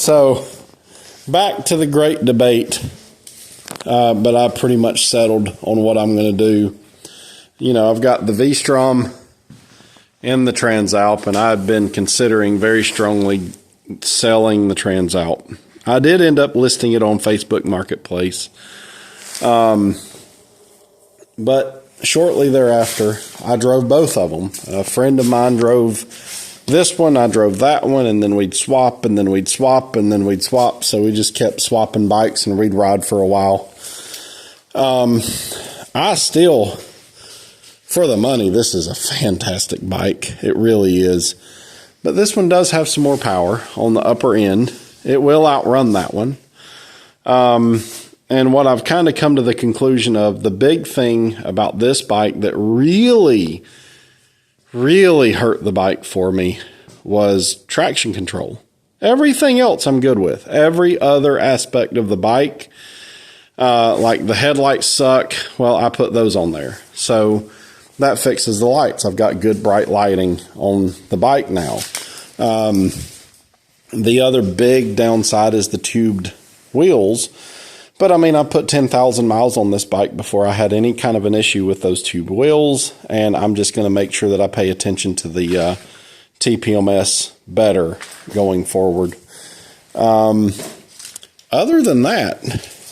So, back to the great debate, but I pretty much settled on what I'm going to do. You know, I've got the V-Strom and the transalp, and I've been considering very strongly selling the transalp. I did end up listing it on Facebook Marketplace, but shortly thereafter, I drove both of them. A friend of mine drove this one, I drove that one, and then we'd swap, and then we'd swap, and then we'd swap. So we just kept swapping bikes, and we'd ride for a while. I still, for the money, this is a fantastic bike. It really is. But this one does have some more power on the upper end. It will outrun that one. And what I've kind of come to the conclusion of, the big thing about this bike that really hurt the bike for me was traction control. Everything else I'm good with. Every other aspect of the bike, like the headlights suck, well, I put those on there. So that fixes the lights. I've got good bright lighting on the bike now. The other big downside is the tubed wheels. But I mean, I put 10,000 miles on this bike before I had any kind of an issue with those tube wheels, and I'm just going to make sure that I pay attention to the TPMS better going forward. Other than that,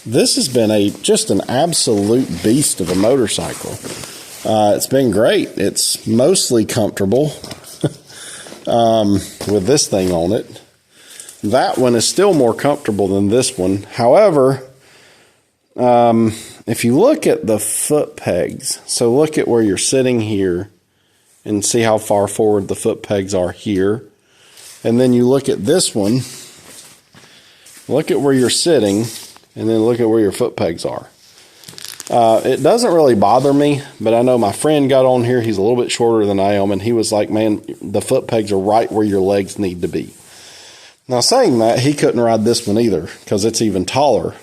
this has been just an absolute beast of a motorcycle. It's been great. It's mostly comfortable with this thing on it. That one is still more comfortable than this one. However, if you look at the foot pegs, so look at where you're sitting here and see how far forward the foot pegs are here. And then you look at this one, look at where you're sitting, and then look at where your foot pegs are. It doesn't really bother me, but I know my friend got on here. He's a little bit shorter than I am, and he was like, man, the foot pegs are right where your legs need to be. Now, saying that, he couldn't ride this one either because it's even taller.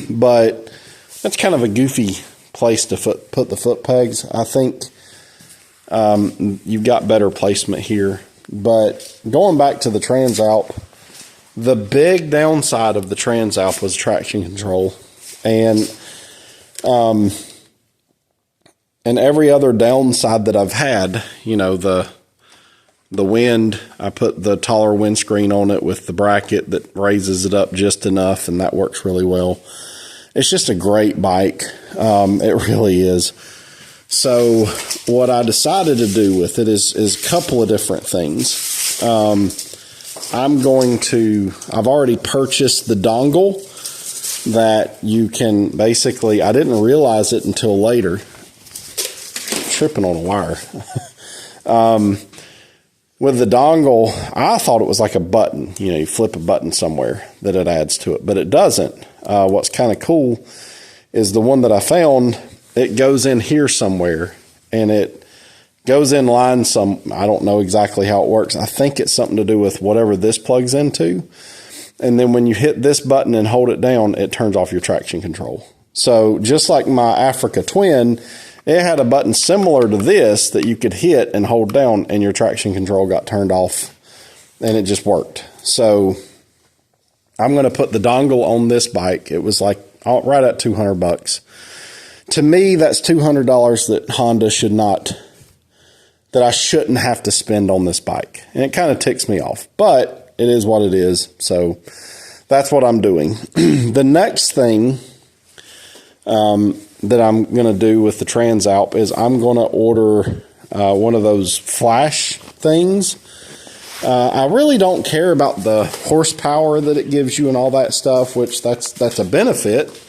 But that's kind of a goofy place to put the foot pegs. I think you've got better placement here. But going back to the transalp, the big downside of the transalp was traction control. And every other downside that I've had, you know, the wind, I put the taller windscreen on it with the bracket that raises it up just enough, and that works really well. It's just a great bike. It really is. So what I decided to do with it is a couple of different things. I've already purchased the dongle that you can basically, I didn't realize it until later. Tripping on a wire. With the dongle, I thought it was like a button. You know, you flip a button somewhere that it adds to it, but it doesn't. What's kind of cool is the one that I found, it goes in here somewhere, and it goes in line I don't know exactly how it works. I think it's something to do with whatever this plugs into. And then when you hit this button and hold it down, it turns off your traction control. So just like my Africa Twin, it had a button similar to this that you could hit and hold down, and your traction control got turned off, and it just worked. So I'm going to put the dongle on this bike. It was like right at $200. To me, that's $200 that Honda that I shouldn't have to spend on this bike. And it kind of ticks me off, but it is what it is. So that's what I'm doing. The next thing that I'm going to do with the transalp is I'm going to order one of those flash things. I really don't care about the horsepower that it gives you and all that stuff, which that's a benefit.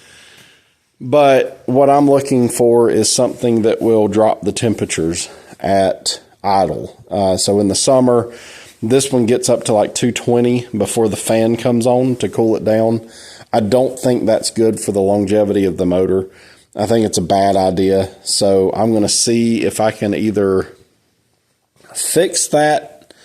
But what I'm looking for is something that will drop the temperatures at idle. So in the summer, this one gets up to like 220 before the fan comes on to cool it down. I don't think that's good for the longevity of the motor. I think it's a bad idea. So I'm going to see if I can either fix that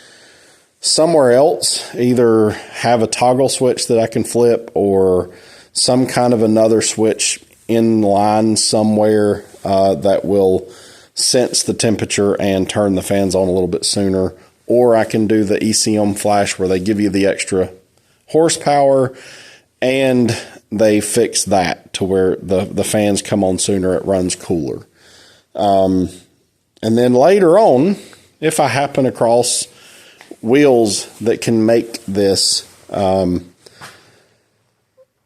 somewhere else, either have a toggle switch that I can flip or some kind of another switch in line somewhere that will sense the temperature and turn the fans on a little bit sooner. Or I can do the ECM flash where they give you the extra horsepower, and they fixed that to where the fans come on sooner, it runs cooler. And then later on, if I happen across wheels that can make this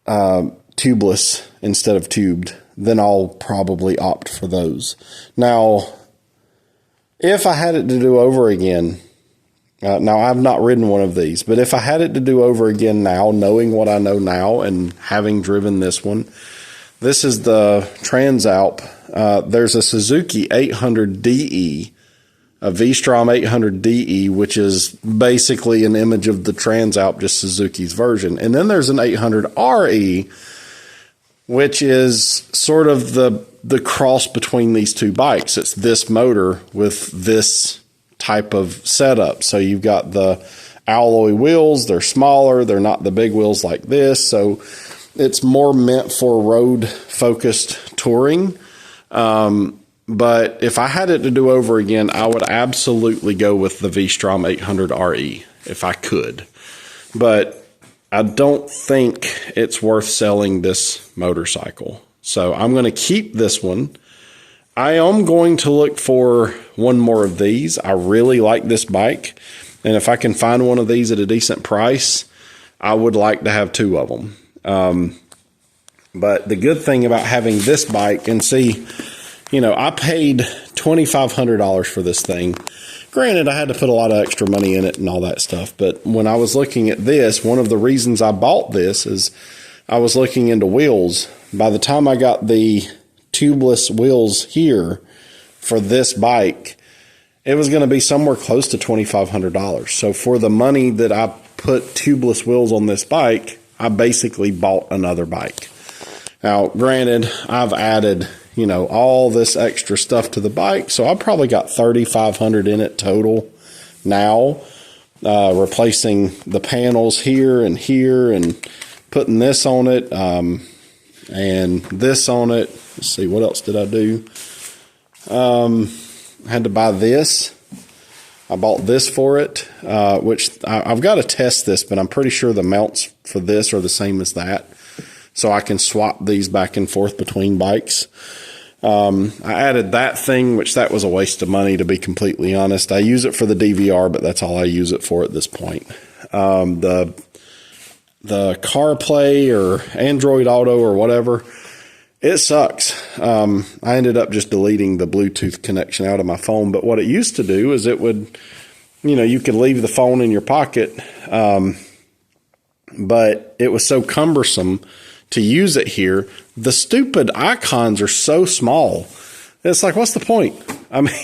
tubeless instead of tubed, then I'll probably opt for those. Now, if I had it to do over again, now I've not ridden one of these, but if I had it to do over again now, knowing what I know now and having driven this one, this is the Transalp. There's a Suzuki 800DE, a V-Strom 800DE, which is basically an image of the Transalp, just Suzuki's version. And then there's an 800RE, which is sort of the cross between these two bikes. It's this motor with this type of setup. So you've got the alloy wheels. They're smaller. They're not the big wheels like this. So it's more meant for road-focused touring. But if I had it to do over again, I would absolutely go with the V-Strom 800RE if I could. But I don't think it's worth selling this motorcycle. So I'm going to keep this one. I am going to look for one more of these. I really like this bike. And if I can find one of these at a decent price, I would like to have two of them. But the good thing about having this bike, and see, you know, I paid $2,500 for this thing. Granted, I had to put a lot of extra money in it and all that stuff. But when I was looking at this, one of the reasons I bought this is I was looking into wheels. By the time I got the tubeless wheels here for this bike, it was going to be somewhere close to $2,500. So for the money that I put tubeless wheels on this bike, I basically bought another bike. Now, granted, I've added, you know, all this extra stuff to the bike, so I probably got $3,500 in it total now, replacing the panels here and putting this on it, and this on it. Let's see, what else did I do? I had to buy this. I bought this for it, which I've got to test this, but I'm pretty sure the mounts for this are the same as that. So I can swap these back and forth between bikes. I added that thing, which that was a waste of money, to be completely honest. I use it for the DVR, but that's all I use it for at this point. The CarPlay or Android Auto or whatever, it sucks. I ended up just deleting the Bluetooth connection out of my phone. But what it used to do is it would, you know, you could leave the phone in your pocket, but it was so cumbersome to use it here. The stupid icons are so small. It's like, what's the point? I mean,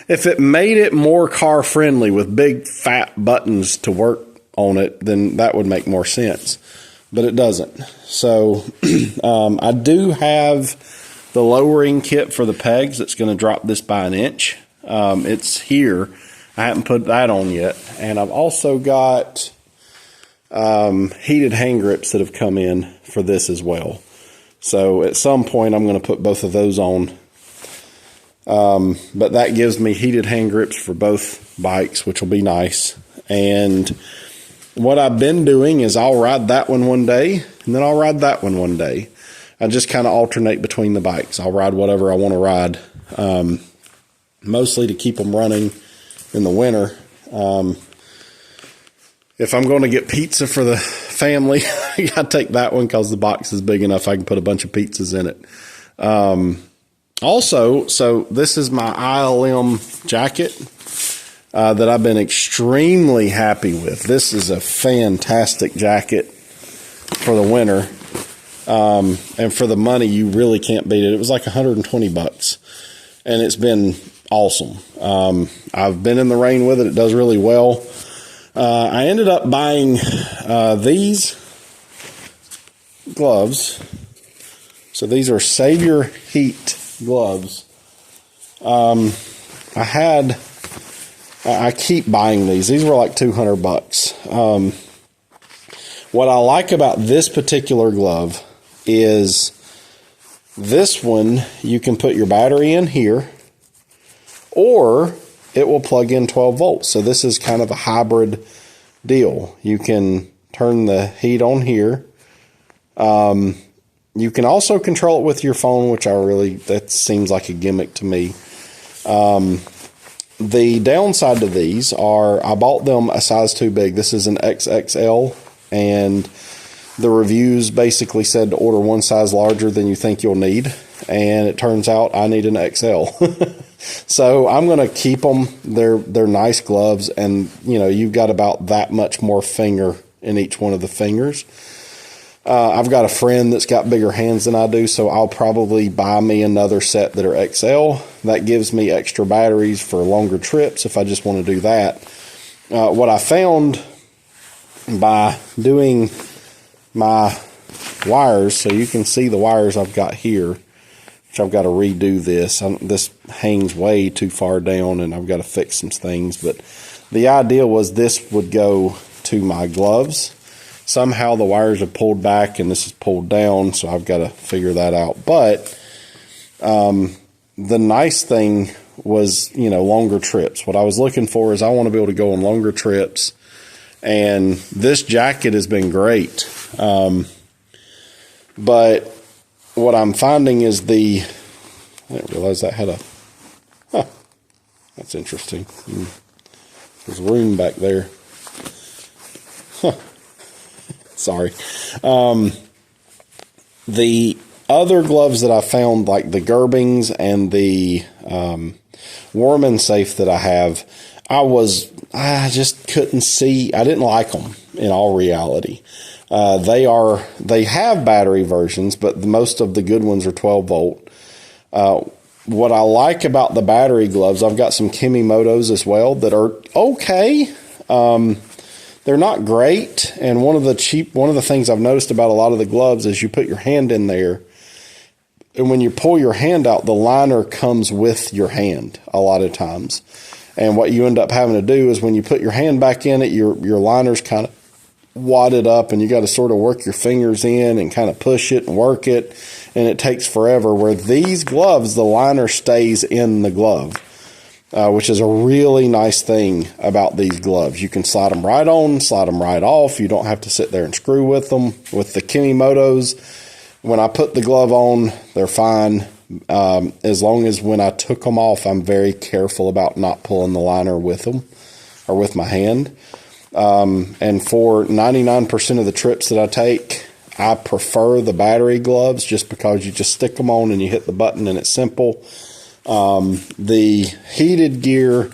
if it made it more car friendly with big fat buttons to work on it, then that would make more sense. But it doesn't. So I do have the lowering kit for the pegs that's going to drop this by an inch. It's here. I haven't put that on yet. And I've also got heated hand grips that have come in for this as well. So at some point I'm going to put both of those on. But that gives me heated hand grips for both bikes, which will be nice. And what I've been doing is I'll ride that one day, and then I'll ride that one day. I just kind of alternate between the bikes. I'll ride whatever I want to ride, mostly to keep them running in the winter. If I'm going to get pizza for the family, I got to take that one because the box is big enough I can put a bunch of pizzas in it. Also, so this is my ILM jacket that I've been extremely happy with. This is a fantastic jacket for the winter. And for the money, you really can't beat it. It was like $120, and it's been awesome. I've been in the rain with it. It does really well. I ended up buying these gloves. So these are Savior Heat gloves. I keep buying these. These were like $200. What I like about this particular glove is this one, you can put your battery in here, or it will plug in 12 volts. So this is kind of a hybrid deal. You can turn the heat on here. You can also control it with your phone, which that seems like a gimmick to me. The downside to these are I bought them a size too big. This is an XXL, and the reviews basically said to order one size larger than you think you'll need, and it turns out I need an XL. So I'm going to keep them. They're nice gloves, and you've got about that much more finger in each one of the fingers. I've got a friend that's got bigger hands than I do, so I'll probably buy me another set that are XL. That gives me extra batteries for longer trips if I just want to do that. What I found by doing my wires, so you can see the wires I've got here, which I've got to redo this. This hangs way too far down, and I've got to fix some things. But the idea was this would go to my gloves. Somehow the wires are pulled back and this is pulled down, so I've got to figure that out. But the nice thing was, longer trips. What I was looking for is I want to be able to go on longer trips, and this jacket has been great. But what I'm finding is I didn't realize that had that's interesting. There's room back there. Sorry. The other gloves that I found, like the Gerbings and the Warm and Safe that I have, I just couldn't see. I didn't like them in all reality. They have battery versions, but most of the good ones are 12 volt. What I like about the battery gloves, I've got some Kimimotos as well that are okay. They're not great, and one of the things I've noticed about a lot of the gloves is you put your hand in there, and when you pull your hand out, the liner comes with your hand a lot of times. And what you end up having to do is when you put your hand back in it, your liner's kind of wadded up, and you got to sort of work your fingers in and kind of push it and work it, and it takes forever. Where these gloves, the liner stays in the glove. Which is a really nice thing about these gloves. You can slide them right on, slide them right off. You don't have to sit there and screw with them. With the Kimimotos, when I put the glove on, they're fine. As long as when I took them off, I'm very careful about not pulling the liner with them or with my hand. And for 99% of the trips that I take, I prefer the battery gloves just because you just stick them on and you hit the button and it's simple. The heated gear,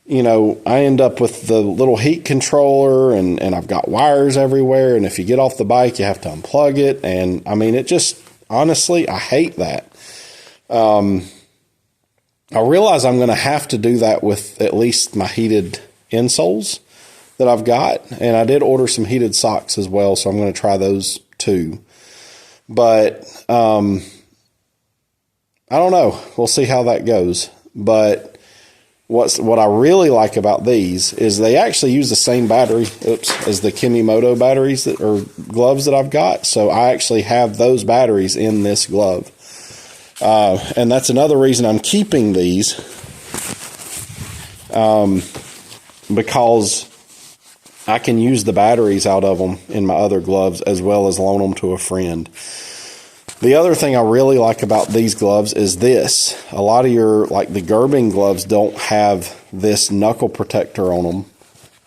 I end up with the little heat controller and I've got wires everywhere. And if you get off the bike, you have to unplug it. And it just, honestly, I hate that. I realize I'm going to have to do that with at least my heated insoles that I've got. And I did order some heated socks as well, so I'm going to try those too. But, I don't know. We'll see how that goes. But what I really like about these is they actually use the same battery as the Kimimoto batteries or gloves that I've got. So I actually have those batteries in this glove. And that's another reason I'm keeping these. Because I can use the batteries out of them in my other gloves as well as loan them to a friend. The other thing I really like about these gloves is this. A lot of the Gerbing gloves don't have this knuckle protector on them,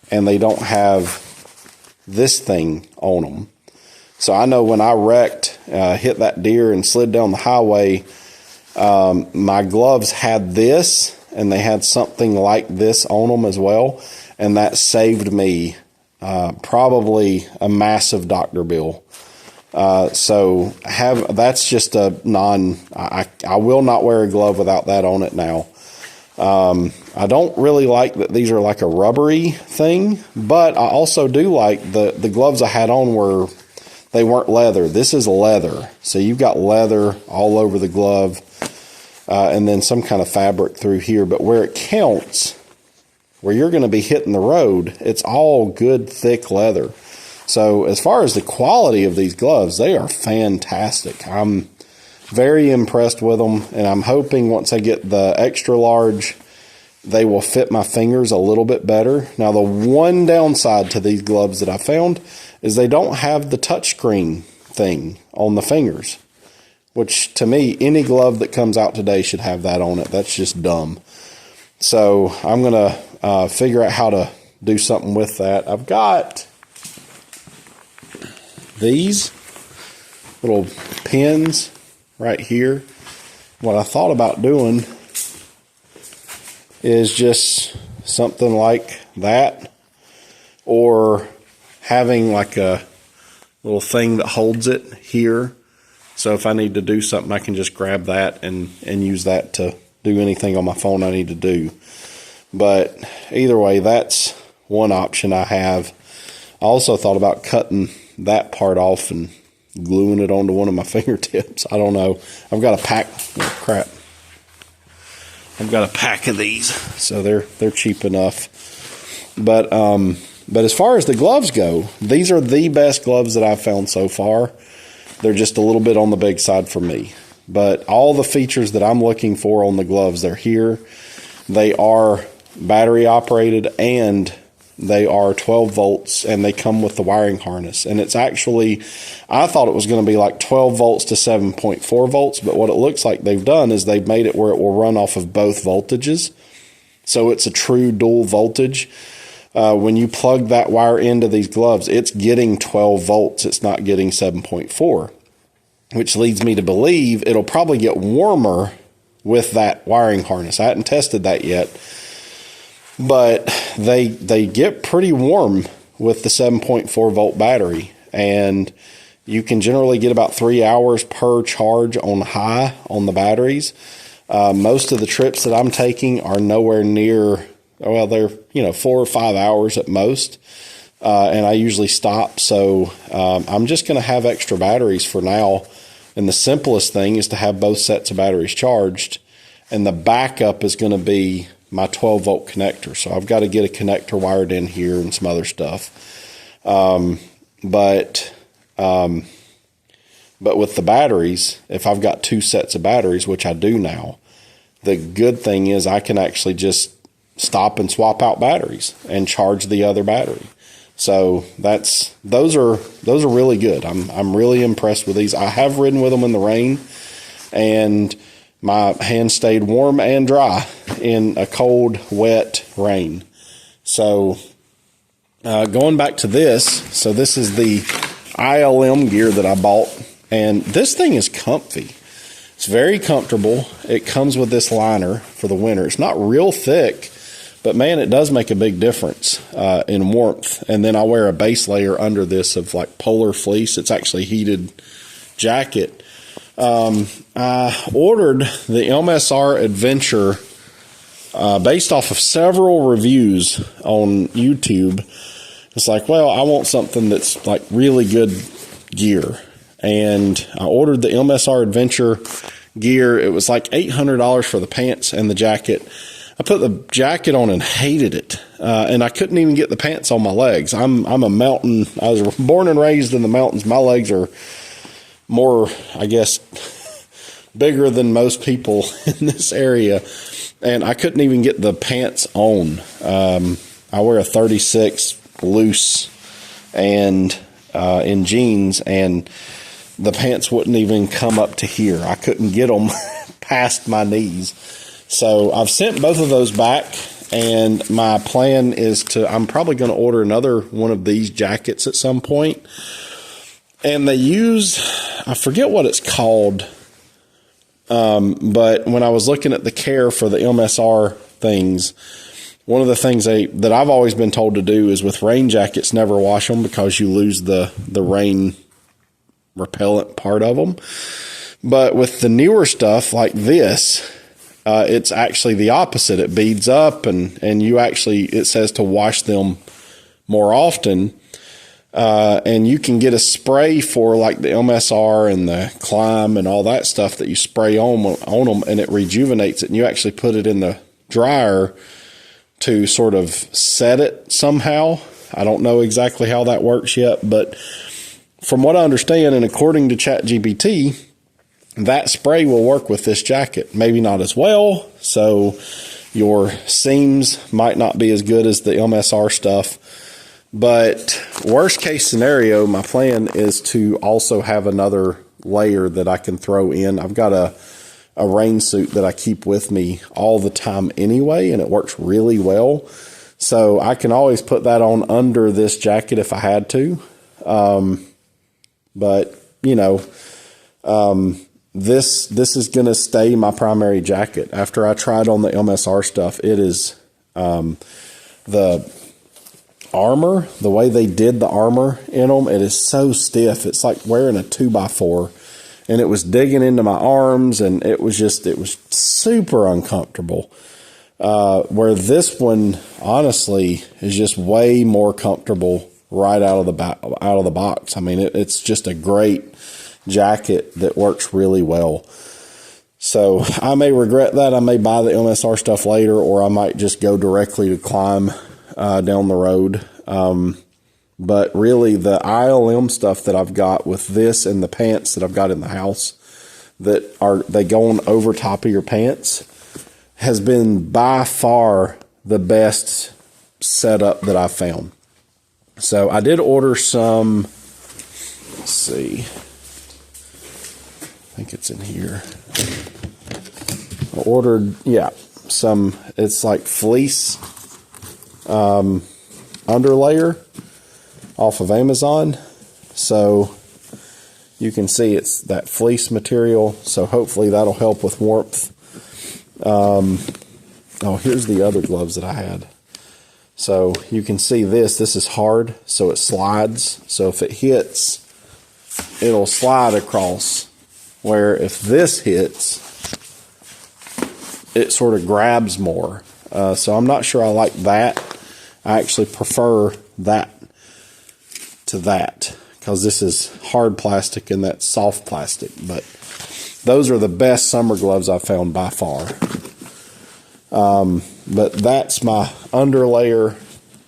and they don't have this thing on them. So I know when I wrecked, hit that deer and slid down the highway, my gloves had this, and they had something like this on them as well, and that saved me probably a massive doctor bill. So that's just I will not wear a glove without that on it now. I don't really like that these are like a rubbery thing, but I also do like the gloves I had on they weren't leather. This is leather. So you've got leather all over the glove, and then some kind of fabric through here, but where it counts, where you're going to be hitting the road, it's all good, thick leather. So as far as the quality of these gloves, they are fantastic. I'm very impressed with them, and I'm hoping once I get the extra large they will fit my fingers a little bit better. Now, the one downside to these gloves that I found is they don't have the touchscreen thing on the fingers, which to me, any glove that comes out today should have that on it. That's just dumb. So I'm going to figure out how to do something with that. I've got these little pins right here. What I thought about doing is just something like that, or having like a little thing that holds it here. So if I need to do something, I can just grab that and use that to do anything on my phone I need to do. But either way, that's one option I have. I also thought about cutting that part off and gluing it onto one of my fingertips. I don't know. I've got a pack. Oh, crap. I've got a pack of these, so they're cheap enough. But as far as the gloves go, these are the best gloves that I've found so far. They're just a little bit on the big side for me. But all the features that I'm looking for on the gloves, they're here. They are battery operated, and they are 12 volts, and they come with the wiring harness. And it's actually, I thought it was going to be like 12 volts to 7.4 volts, but what it looks like they've done is they've made it where it will run off of both voltages. So it's a true dual voltage. When you plug that wire into these gloves, it's getting 12 volts. It's not getting 7.4, which leads me to believe it'll probably get warmer with that wiring harness. I hadn't tested that yet, but they get pretty warm with the 7.4 volt battery, and you can generally get about 3 hours per charge on high on the batteries. Most of the trips that I'm taking are nowhere near, well, they're 4 or 5 hours at most, and I usually stop. So I'm just going to have extra batteries for now, and the simplest thing is to have both sets of batteries charged, and the backup is going to be my 12 volt connector. So I've got to get a connector wired in here and some other stuff. But with the batteries, if I've got 2 sets of batteries, which I do now, the good thing is I can actually just stop and swap out batteries and charge the other battery. So those are really good. I'm really impressed with these. I have ridden with them in the rain, and my hands stayed warm and dry in a cold, wet rain. So going back to this, so this is the ILM gear that I bought, and this thing is comfy. It's very comfortable. It comes with this liner for the winter. It's not real thick, but man, it does make a big difference in warmth. And then I wear a base layer under this of like polar fleece. It's actually heated jacket. I ordered the MSR Adventure based off of several reviews on YouTube. It's like, well, I want something that's like really good gear. And I ordered the MSR Adventure gear. It was like $800 for the pants and the jacket. I put the jacket on and hated it. And I couldn't even get the pants on my legs. I'm a mountain. I was born and raised in the mountains. My legs are more, I guess, bigger than most people in this area. And I couldn't even get the pants on. I wear a 36 loose and in jeans, and the pants wouldn't even come up to here. I couldn't get them past my knees. So I've sent both of those back, and my plan is I'm probably going to order another one of these jackets at some point. And they use, I forget what it's called, but when I was looking at the care for the MSR things, one of the things that I've always been told to do is with rain jackets, never wash them because you lose the rain repellent part of them. But with the newer stuff like this, it's actually the opposite. It beads up, and it says to wash them more often. And you can get a spray for like the MSR and the Climb and all that stuff that you spray on them, and it rejuvenates it. And you actually put it in the dryer to sort of set it somehow. I don't know exactly how that works yet, but from what I understand, and according to ChatGPT, that spray will work with this jacket. Maybe not as well. So Your seams might not be as good as the MSR stuff, but worst case scenario, my plan is to also have another layer that I can throw in. I've got a rain suit that I keep with me all the time anyway, and it works really well. So I can always put that on under this jacket if I had to. But you know, this is going to stay my primary jacket. After I tried on the MSR stuff, it is, the armor, the way they did the armor in them, it is so stiff. It's like wearing a 2x4, and it was digging into my arms, and it was super uncomfortable. Where this one, honestly, is just way more comfortable right out of the box. I mean, it's just a great jacket that works really well. So I may regret that. I may buy the MSR stuff later, or I might just go directly to Climb down the road. But really, the ILM stuff that I've got with this and the pants that I've got in the house they go on over top of your pants has been by far the best setup that I've found. So I did order some, let's see, I think it's in here. I ordered, some, it's like fleece underlayer off of Amazon. So you can see it's that fleece material. So hopefully that'll help with warmth. Oh, here's the other gloves that I had. So you can see this is hard, so it slides. So if it hits, it'll slide across, where if this hits, it sort of grabs more. So I'm not sure I like that. I actually prefer that to that, because this is hard plastic and that's soft plastic. But those are the best summer gloves I've found by far. But that's my underlayer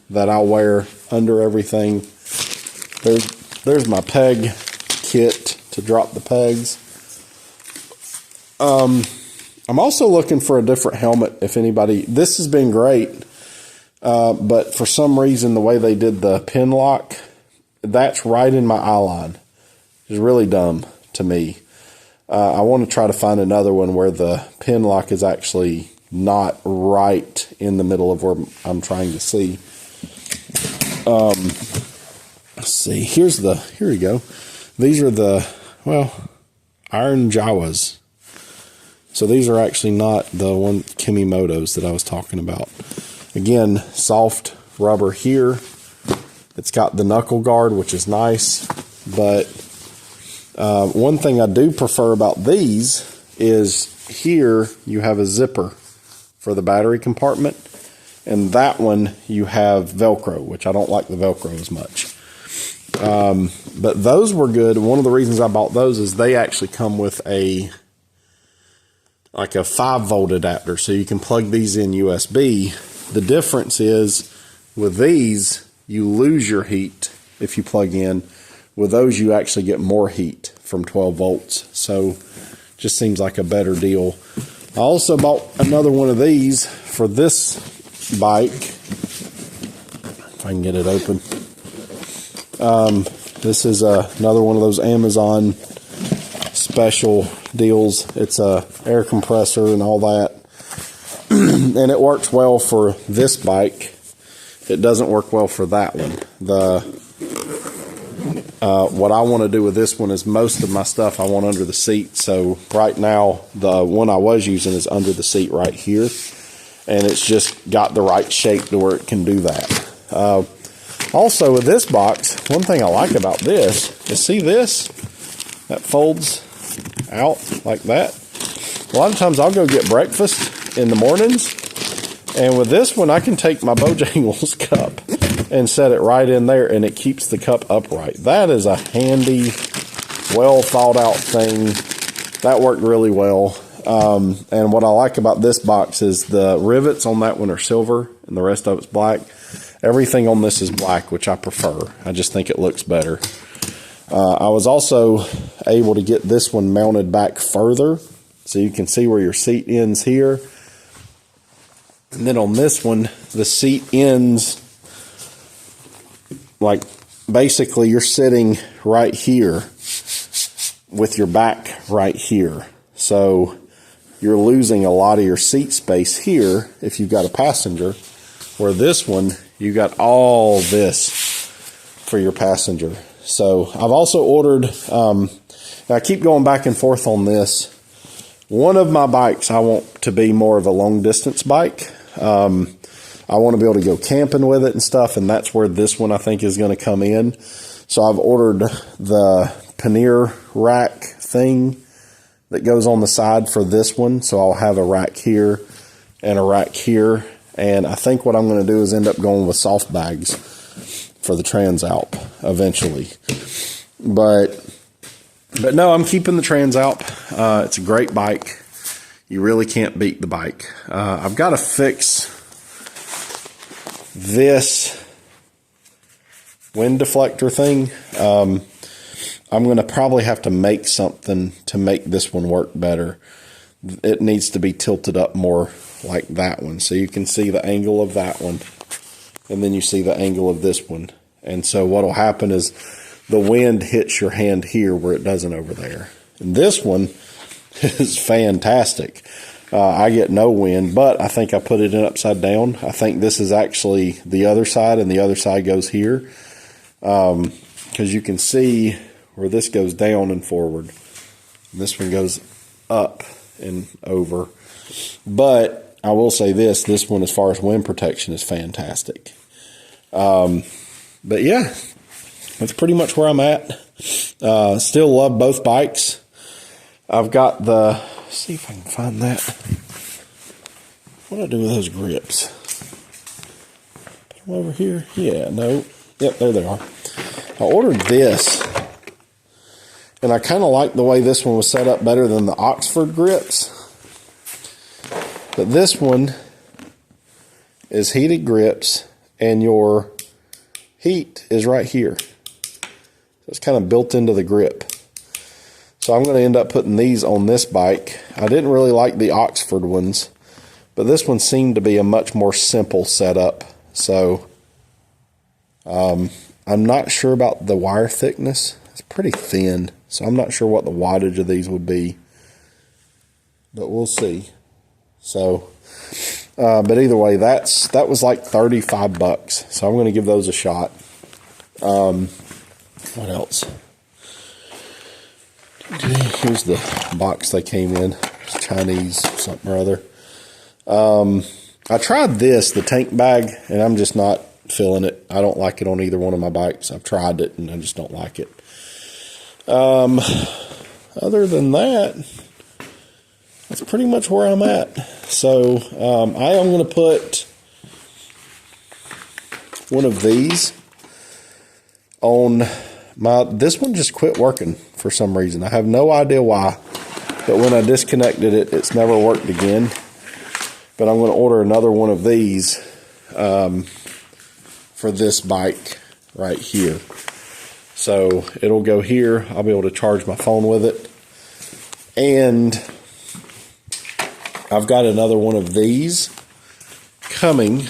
that I'll wear under everything. There's my peg kit to drop the pegs. I'm also looking for a different helmet. If anybody, this has been great, but for some reason the way they did the pin lock, that's right in my eye line. It's really dumb to me. I want to try to find another one where the pin lock is actually not right in the middle of where I'm trying to see. Let's see. Here we go. These are the, Iron Jawas. So these are actually not the one Kimimoto's that I was talking about. Again, soft rubber here. It's got the knuckle guard, which is nice. But one thing I do prefer about these is here you have a zipper for the battery compartment. And that one you have Velcro, which I don't like the Velcro as much. But those were good. One of the reasons I bought those is they actually come with a 5-volt adapter, so you can plug these in USB. The difference is with these, you lose your heat if you plug in. With those, you actually get more heat from 12 volts. So just seems like a better deal. I also bought another one of these for this bike. If I can get it open. This is another one of those Amazon special deals. It's a air compressor and all that. And it works well for this bike. It doesn't work well for that one. What I want to do with this one is most of my stuff I want under the seat. So right now, the one I was using is under the seat right here. And it's just got the right shape to where it can do that. Also with this box, one thing I like about this is, see this? That folds out like that. A lot of times I'll go get breakfast in the mornings, and with this one I can take my Bojangles cup and set it right in there, and it keeps the cup upright. That is a handy, well thought out thing. That worked really well. And what I like about this box is the rivets on that one are silver and the rest of it's black. Everything on this is black, which I prefer. I just think it looks better. I was also able to get this one mounted back further, so you can see where your seat ends here. And then on this one, the seat ends like basically you're sitting right here with your back right here. So you're losing a lot of your seat space here if you've got a passenger, where this one, you got all this for your passenger. So I've also ordered, I keep going back and forth on this. One of my bikes I want to be more of a long distance bike. I want to be able to go camping with it and stuff, and that's where this one I think is going to come in. So I've ordered the pannier rack thing that goes on the side for this one. So I'll have a rack here and a rack here. And I think what I'm going to do is end up going with soft bags for the transalp eventually. But no, I'm keeping the transalp. It's a great bike. You really can't beat the bike. I've got to fix this wind deflector thing. I'm going to probably have to make something to make this one work better. It needs to be tilted up more like that one. So you can see the angle of that one, and then you see the angle of this one. And so what will happen is the wind hits your hand here where it doesn't over there. And this one is fantastic. I get no wind, but I think I put it in upside down. I think this is actually the other side, and the other side goes here. Because you can see where this goes down and forward. This one goes up and over. But I will say this one, as far as wind protection, is fantastic. But yeah, that's pretty much where I'm at. Still love both bikes. I've got the, let's see if I can find that. What do I do with those grips? Put them over here? Yeah, no. Yep, there they are. I ordered this, and I kind of like the way this one was set up better than the Oxford grips. But this one is heated grips, and your heat is right here. So it's kind of built into the grip. So I'm going to end up putting these on this bike. I didn't really like the Oxford ones, but this one seemed to be a much more simple setup. So I'm not sure about the wire thickness. It's pretty thin, so I'm not sure what the wattage of these would be, but we'll see. So, but either way, that was like $35. So I'm going to give those a shot. What else? Here's the box they came in. It's Chinese something or other. I tried this, the tank bag, and I'm just not feeling it. I don't like it on either one of my bikes. I've tried it, and I just don't like it. Other than that, that's pretty much where I'm at. So I am going to put one of these on this one just quit working for some reason. I have no idea why, but when I disconnected it, it's never worked again. But I'm going to order another one of these for this bike right here. So it'll go here. I'll be able to charge my phone with it. And I've got another one of these coming.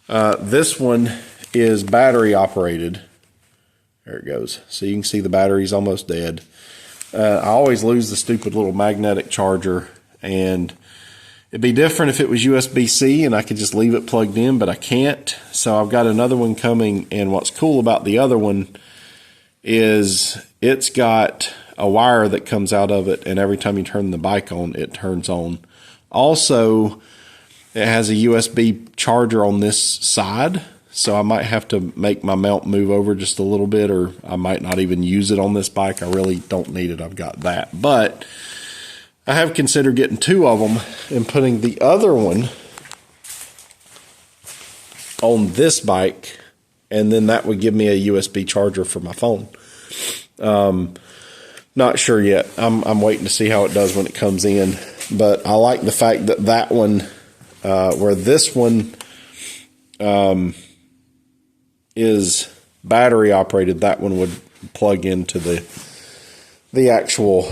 This one is battery operated. There it goes. So you can see the battery's almost dead. I always lose the stupid little magnetic charger, and it'd be different if it was USB-C and I could just leave it plugged in, but I can't. So I've got another one coming, and what's cool about the other one is it's got a wire that comes out of it, and every time you turn the bike on, it turns on. Also, it has a USB charger on this side, so I might have to make my mount move over just a little bit, or I might not even use it on this bike. I really don't need it. I've got that. But I have considered getting two of them and putting the other one on this bike, and then that would give me a USB charger for my phone. Not sure yet. I'm waiting to see how it does when it comes in. But I like the fact that that one, where this one is battery operated, that one would plug into the actual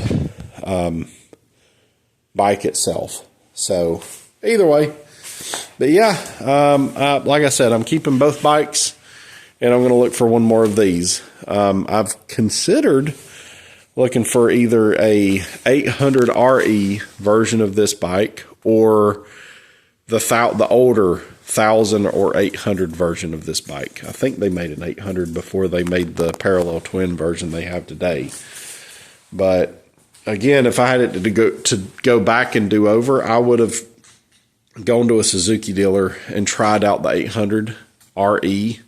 bike itself. So either way, But yeah, like I said, I'm keeping both bikes, and I'm going to look for one more of these. I've considered looking for either a 800 RE version of this bike or the older 1000 or 800 version of this bike. I think they made an 800 before they made the parallel twin version they have today. But again, if I had it to go back and do over, I would have gone to a Suzuki dealer and tried out the 800 RE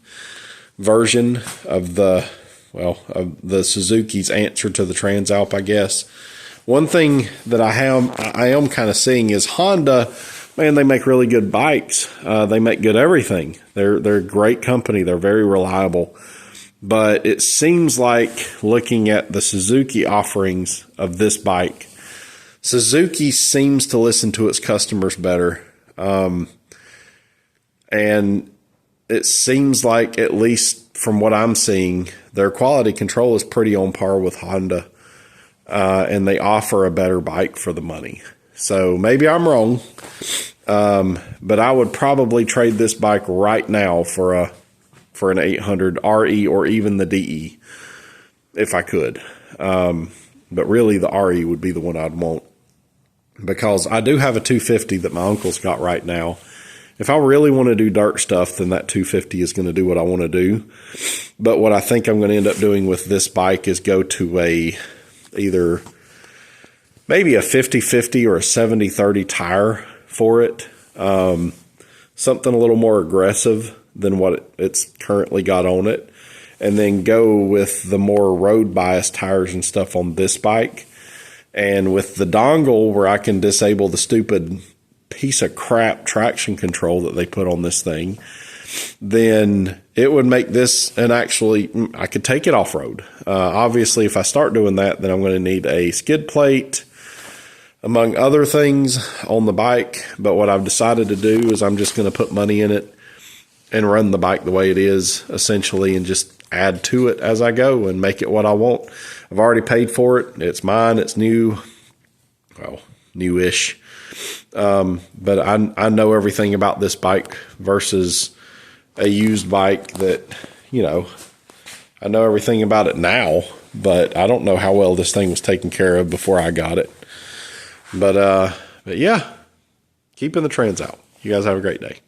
version of the Suzuki's answer to the Transalp, I guess. One thing that I am kind of seeing is Honda. Man, they make really good bikes. They make good everything. They're a great company. They're very reliable. But it seems like, looking at the Suzuki offerings of this bike, Suzuki seems to listen to its customers better. And it seems like, at least from what I'm seeing, their quality control is pretty on par with Honda. And they offer a better bike for the money. So maybe I'm wrong, but I would probably trade this bike right now for an 800 RE or even the DE if I could. But really the RE would be the one I'd want, because I do have a 250 that my uncle's got right now. If I really want to do dirt stuff, then that 250 is going to do what I want to do. But what I think I'm going to end up doing with this bike is go to either maybe a 50-50 or a 70-30 tire for it. Something a little more aggressive than what it's currently got on it. And then go with the more road biased tires and stuff on this bike. And with the dongle where I can disable the stupid piece of crap traction control that they put on this thing, then it would make this, and actually I could take it off-road. Obviously, if I start doing that, then I'm going to need a skid plate, among other things, on the bike. But what I've decided to do is I'm just going to put money in it and run the bike the way it is, essentially, and just add to it as I go and make it what I want. I've already paid for it. It's mine. It's new. Well, newish. But I know everything about this bike versus a used bike that, I know everything about it now, but I don't know how well this thing was taken care of before I got it. But yeah, keeping the trends out. You guys have a great day.